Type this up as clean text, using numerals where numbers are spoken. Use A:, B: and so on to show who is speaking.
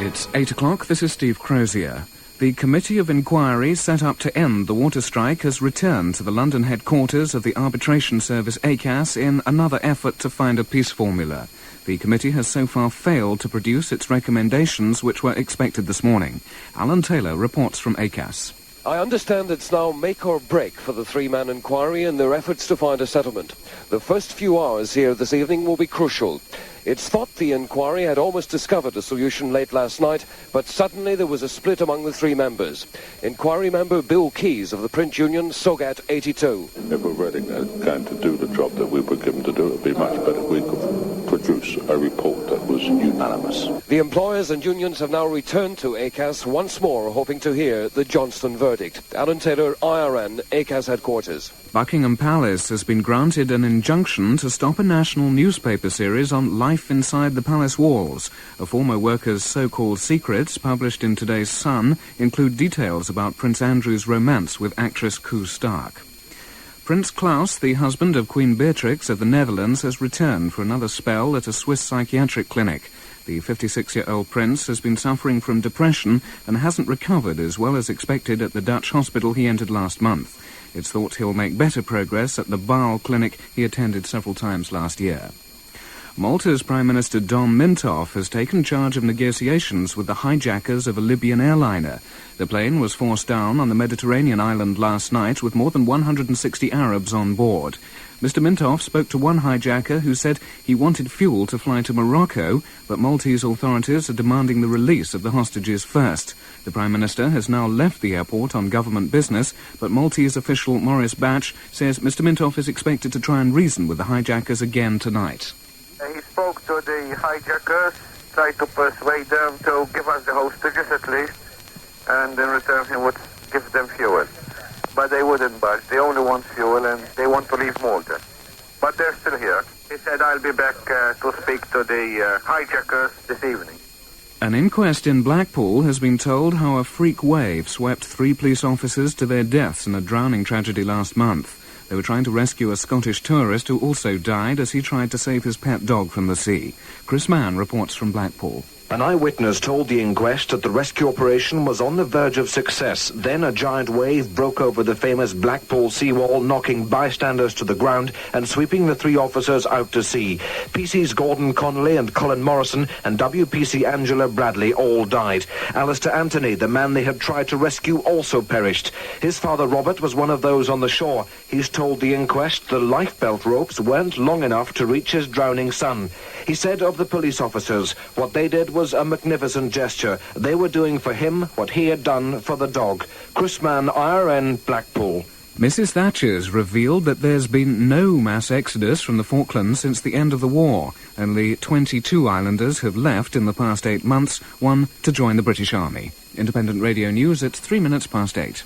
A: It's 8 o'clock. This is Steve Crozier. The committee of inquiry set up to end the water strike has returned to the London headquarters of the arbitration service ACAS in another effort to find a peace formula. The committee has so far failed to produce its recommendations, which were expected this morning. Alan Taylor reports from ACAS.
B: I understand it's now make or break for the three-man inquiry in their efforts to find a settlement. The first few hours here this evening will be crucial. It's thought the inquiry had almost discovered a solution late last night, but suddenly there was a split among the three members. Inquiry member Bill Keyes of the print union Sogat 82.
C: If we're really going to do the job that we were given to do, it would be much better if we could produce a report that was unanimous.
B: The employers and unions have now returned to ACAS once more, hoping to hear the Johnston verdict. Alan Taylor, IRN, ACAS headquarters.
A: Buckingham Palace has been granted an injunction to stop a national newspaper series on life inside the palace walls. A former worker's so-called secrets, published in today's Sun, include details about Prince Andrew's romance with actress Koos Stark. Prince Klaus, the husband of Queen Beatrix of the Netherlands, has returned for another spell at a Swiss psychiatric clinic. The 56-year-old prince has been suffering from depression and hasn't recovered as well as expected at the Dutch hospital he entered last month. It's thought he'll make better progress at the Baal clinic he attended several times last year. Malta's Prime Minister Dom Mintoff has taken charge of negotiations with the hijackers of a Libyan airliner. The plane was forced down on the Mediterranean island last night with more than 160 Arabs on board. Mr. Mintoff spoke to one hijacker who said he wanted fuel to fly to Morocco, but Maltese authorities are demanding the release of the hostages first. The Prime Minister has now left the airport on government business, but Maltese official Maurice Batch says Mr. Mintoff is expected to try and reason with the hijackers again tonight.
D: He spoke to the hijackers, tried to persuade them to give us the hostages at least, and in return he would give them fuel. But they wouldn't budge. They only want fuel and they want to leave Malta. But they're still here. He said, I'll be back to speak to the hijackers this evening.
A: An inquest in Blackpool has been told how a freak wave swept 3 police officers to their deaths in a drowning tragedy last month. They were trying to rescue a Scottish tourist who also died as he tried to save his pet dog from the sea. Chris Mann reports from Blackpool.
E: An eyewitness told the inquest that the rescue operation was on the verge of success. Then a giant wave broke over the famous Blackpool seawall, knocking bystanders to the ground and sweeping the 3 officers out to sea. PC's Gordon Connolly and Colin Morrison and WPC Angela Bradley all died. Alistair Anthony, the man they had tried to rescue, also perished. His father Robert was one of those on the shore. He's told the inquest the lifebelt ropes weren't long enough to reach his drowning son. He said of the police officers, what they did was a magnificent gesture. They were doing for him what he had done for the dog. Chris Mann, IRN, Blackpool.
A: Mrs. Thatcher's revealed that there's been no mass exodus from the Falklands since the end of the war. Only 22 islanders have left in the past 8 months, one to join the British Army. Independent Radio News at 3 minutes past 8.